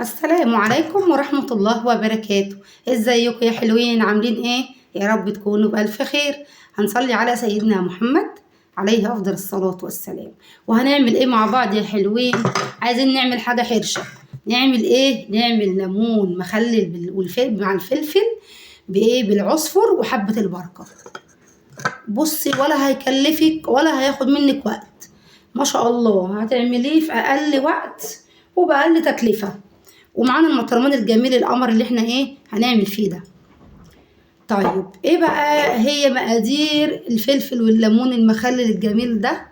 السلام عليكم ورحمة الله وبركاته. ازيكم يا حلوين؟ عاملين ايه؟ يا رب تكونوا بألف خير. هنصلي على سيدنا محمد عليه أفضل الصلاة والسلام. وهنعمل ايه مع بعض يا حلوين؟ عايزين نعمل حاجة حرشة. نعمل ايه؟ نعمل ليمون مخلل مع الفلفل بايه؟ بالعصفر وحبة البركة. بصي، ولا هيكلفك ولا هياخد منك وقت، ما شاء الله هتعمليه في أقل وقت وبأقل تكلفة. ومعانا المطرمان الجميل القمر اللي احنا ايه هنعمل فيه ده. طيب ايه بقى هي مقادير الفلفل والليمون المخلل الجميل ده؟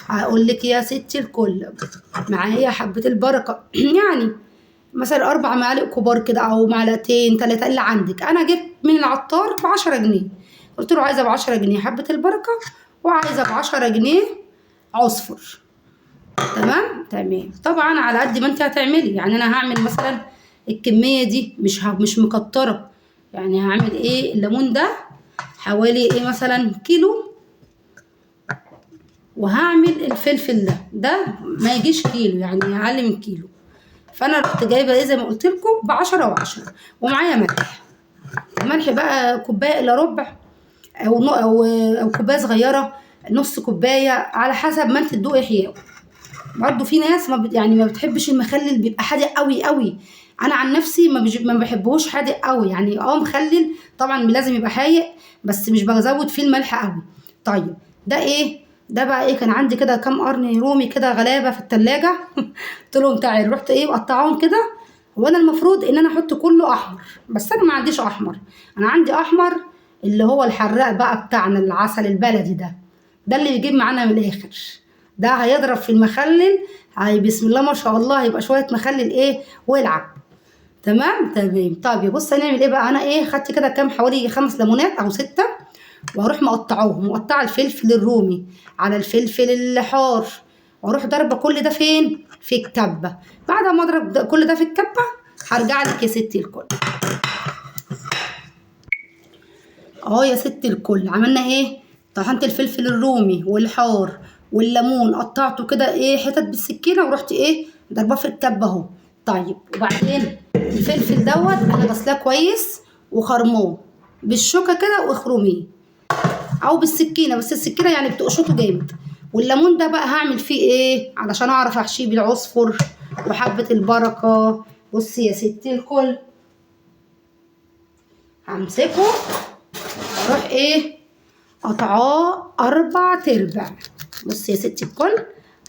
هقول لك يا ستي الكل. معايا حبة البركة يعني مثلا 4 معالق كبار كده او معلقتين 3 اللي عندك. انا جبت من العطار ب10 جنيه، قلت له عايزة ب10 جنيه حبة البركة وعايزة ب10 جنيه عصفر. تمام. طبعا على قد ما انت هتعملي، يعني انا هعمل مثلا الكميه دي مش مكتره. يعني هعمل ايه؟ الليمون ده حوالي ايه مثلا كيلو، وهعمل الفلفل ده ما يجيش كيلو، يعني اقل من كيلو. فانا رحت جايبه ايه زي ما قلت لكم ب10 و10. ومعايا ملح. الملح بقى كوبايه الا ربع او كوبايه صغيره، نص كوبايه على حسب ما انت تدوقي حياه. برضه في ناس ما بتحبش المخلل، بيبقى حادق قوي قوي. انا عن نفسي ما بحبهوش حادق قوي، يعني مخلل طبعا لازم يبقى حايق، بس مش بزود فيه الملح قوي. طيب ده ايه؟ ده بقى ايه؟ كان عندي كده كام قرن رومي كده غلابه في التلاجة قلت لهم تعالوا، رحت ايه مقطعاهم كده. هو انا المفروض ان انا احط كله احمر، بس انا ما عنديش احمر. انا عندي احمر اللي هو الحراق بقى بتاعنا، العسل البلدي ده اللي بيجيب معانا من الاخر. ده هيضرب في المخلل، هاي بسم الله ما شاء الله هيبقى شويه مخلل ايه والعب. تمام. طب يا بص هنعمل ايه بقى. انا ايه خدت كده كام حوالي 5 ليمونات او 6، وهروح مقطعاهم، مقطعه الفلفل الرومي على الفلفل الحار، واروح ضربه كل ده فين؟ في الكبه. بعد ما اضرب كل ده في الكبه هرجع لك يا ستي الكل. يا ستي الكل، عملنا ايه؟ طحنت الفلفل الرومي والحار والليمون، قطعته كده ايه حتت بالسكينه، ورحت ايه ضرباه في الكبه اهو. طيب وبعدين الفلفل انا غسلاه كويس وخرموه بالشوكه كده، واخرميه او بالسكينه، بس السكينه يعني بتقشطه جامد. والليمون ده بقى هعمل فيه ايه علشان اعرف احشيه بالعصفر وحبه البركه؟ بصي يا ستي الكل، همسكه اروح ايه قطعاه 4/4. بصي يا ستي الكل،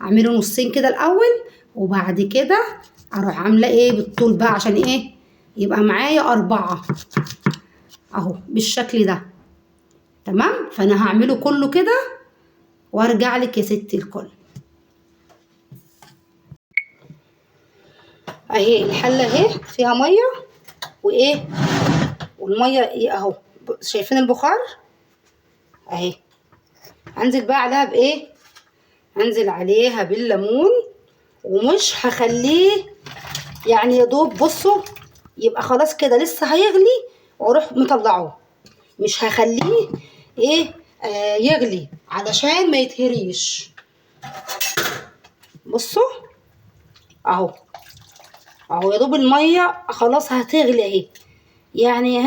اعمله نصين كده الاول، وبعد كده اروح عامله ايه بالطول بقى عشان ايه يبقى معايا 4 اهو بالشكل ده. تمام. فانا هعمله كله كده وارجع لك يا ستي الكل. اهي الحله اهي فيها ميه وايه، والميه ايه اهو، شايفين البخار اهي. هنزل بقى عليها بايه؟ هنزل عليها بالليمون، ومش هخليه يعني يا دوب بصوا يبقى خلاص كده لسه هيغلي واروح مطلعه. مش هخليه ايه يغلي علشان ما يتهريش. بصوا اهو يا دوب الميه خلاص هتغلي اهي. يعني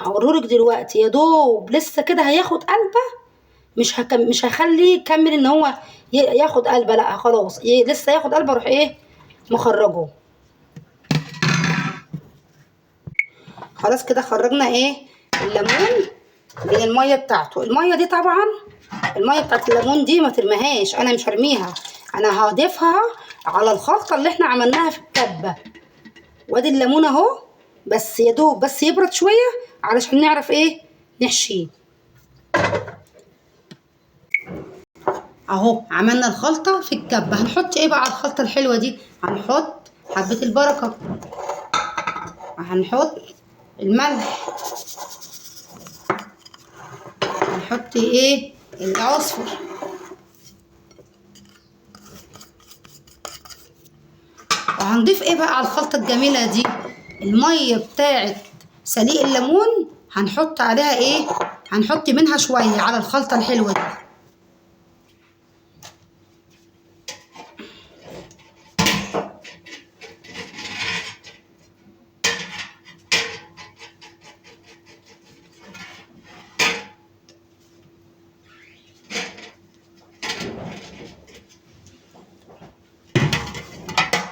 هوريلك دلوقتي يا دوب لسه كده هياخد قلبه. مش هخليه يكمل ان هو ياخد قلبه، لا خلاص لسه ياخد قلبه، اروح ايه مخرجه. خلاص كده خرجنا ايه الليمون من الميه بتاعته. الميه دي طبعا الميه بتاعت الليمون دي ما ترميهاش، انا مش هرميها، انا هضيفها على الخلطه اللي احنا عملناها في الكبه. وادي الليمون اهو، بس يا دوب بس يبرد شويه علشان نعرف ايه نحشيه. اهو عملنا الخلطه في الكبه. هنحط ايه بقى على الخلطه الحلوه دي؟ هنحط حبه البركه، هنحط الملح، هنحط ايه العصفر، وهنضيف ايه بقى على الخلطه الجميله دي؟ الميه بتاعت سليق الليمون هنحط عليها ايه، هنحط منها شويه على الخلطه الحلوه دي.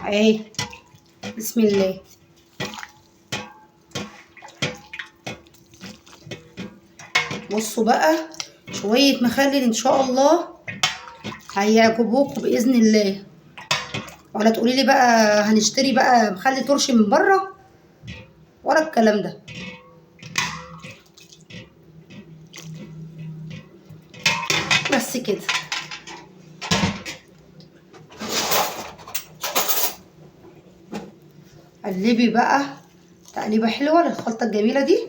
اهي. بسم الله. بصوا بقى شوية مخلل ان شاء الله هيعجبوكوا باذن الله. ولا تقولي لي بقى هنشتري بقى مخلل ترشي من بره ولا الكلام ده. بس كده. قلبي بقى تقليبه حلوه للخلطه الجميله دي.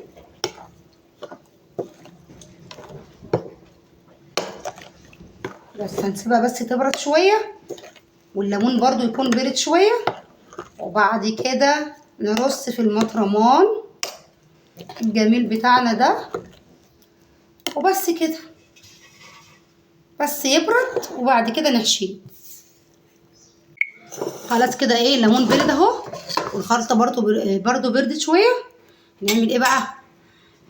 بس هنسيبها بس تبرد شويه والليمون برضو يكون برد شويه، وبعد كده نرص في المطرمان الجميل بتاعنا ده وبس كده. بس يبرد وبعد كده نحشيه. خلاص كده ايه الليمون برد اهو والخلطه برضو بردت شويه. نعمل ايه بقى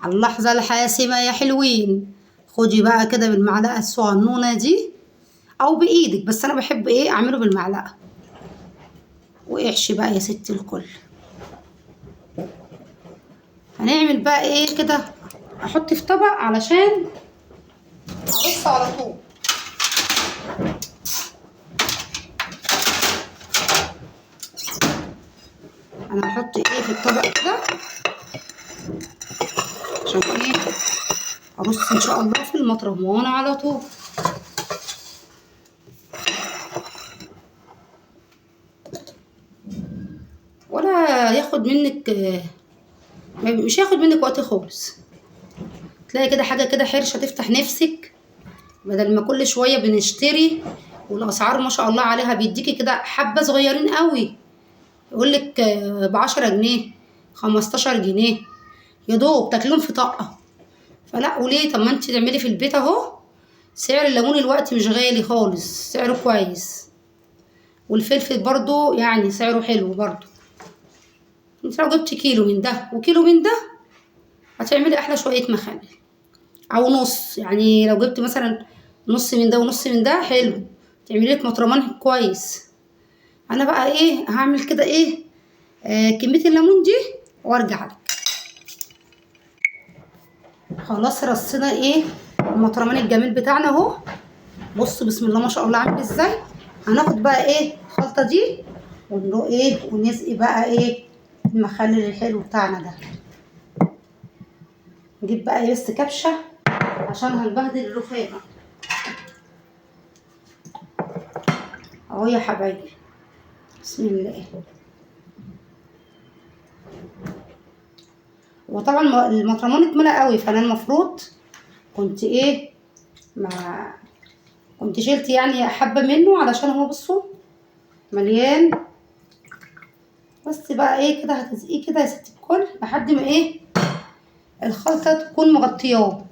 على اللحظه الحاسمه يا حلوين؟ خدي بقى كده بالمعلقه الصغنونه دي او بايدك، بس انا بحب ايه اعمله بالمعلقه. واحشي بقى يا ست الكل. هنعمل بقى ايه كده، احط في طبق علشان ارص على طول. انا هحط ايه في الطبق كده عشان ايه ارص ان شاء الله في المطرمان على طول. ولا ياخد منك، مش هياخد منك وقت خالص. تلاقي كده حاجه كده حرشه تفتح نفسك، بدل ما كل شويه بنشتري. والاسعار ما شاء الله عليها بيديكي كده حبه صغيرين قوي، يقولك ب10 جنيه 15 جنيه يا دوب تاكلهم في طاقه. فلا وليه؟ طب ما انت تعملي في البيت اهو. سعر الليمون الوقت مش غالي خالص، سعره كويس. والفلفل برضو يعني سعره حلو برضو. انت لو جبتي كيلو من ده وكيلو من ده هتعملي احلى شويه مخلل، او نص. يعني لو جبت مثلا نص من ده ونص من ده حلو، تعملي لك مطرمان كويس. انا بقى ايه هعمل كده ايه كميه الليمون دي وارجع لك. خلاص رصينا ايه المطرمان الجميل بتاعنا اهو. بصوا بسم الله ما شاء الله عامل ازاي. هناخد بقى ايه الخلطه دي ونروح ايه ونسقي بقى ايه المخلل الحلو بتاعنا ده. نجيب بقى ايه بس كبشه عشان هنبهدل الرخامه اهو يا حبايبي. بسم الله. وطبعا المطرمان اتملى قوي، فانا المفروض كنت ايه ما كنت شلت يعني حبه منه علشان هو بصوا مليان. بس بقى ايه كده هتسقيه كده يا ست الكل لحد ما ايه الخلطه تكون مغطياه.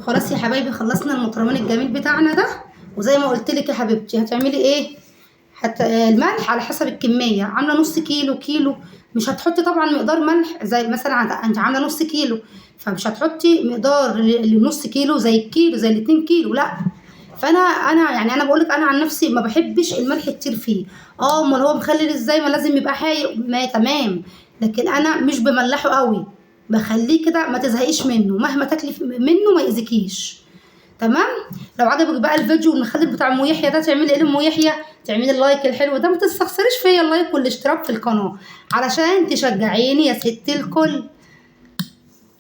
خلاص يا حبايبي خلصنا المطرمان الجميل بتاعنا ده. وزي ما قلت لك يا حبيبتي هتعملي ايه الملح على حسب الكميه. عامله نص كيلو كيلو مش هتحطي طبعا مقدار ملح زي مثلا انت عامله نص كيلو، فمش هتحطي مقدار لنص كيلو زي الكيلو زي ال2 كيلو، لا. فانا يعني انا بقولك انا عن نفسي ما بحبش الملح كتير فيه. امال هو مخلل ازاي؟ ما لازم يبقى حايق ما تمام، لكن انا مش بملحه قوي، بخليه كده ما تزهقيش منه، مهما تاكلي منه ما يأذيكيش. تمام. لو عجبك بقى الفيديو والمخلل بتاع ام يحيى ده تعملي ايه لام يحيى؟ تعملي اللايك الحلو ده، ما تستخسريش فيا اللايك والاشتراك في القناه علشان تشجعيني يا ست الكل.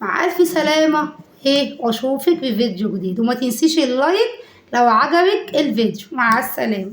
مع الف سلامه ايه واشوفك في فيديو جديد. وما تنسيش اللايك لو عجبك الفيديو. مع السلامه.